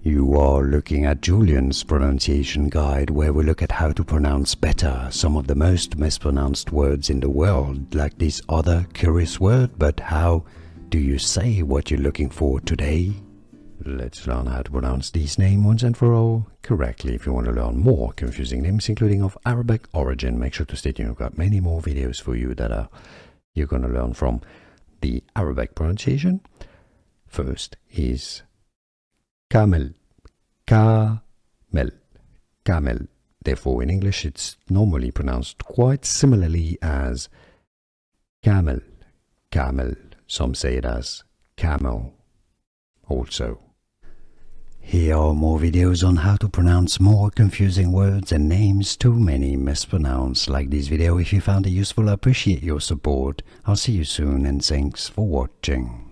You are looking at Julian's pronunciation guide, where we look at how to pronounce better some of the most mispronounced words in the world, like this other curious word. But how do you say what you're looking for today? Let's learn how to pronounce these names once and for all correctly. If you want to learn more confusing names, including of Arabic origin, make sure to stay tuned. I've got many more videos for you that you're going to learn from the Arabic pronunciation. First is Kamel, Kamel, Kamel. Therefore, in English, it's normally pronounced quite similarly as camel, camel. Some say it as camel also. Here are more videos on how to pronounce more confusing words and names too many mispronounced. Like this video if you found it useful. I appreciate your support. I'll see you soon and thanks for watching.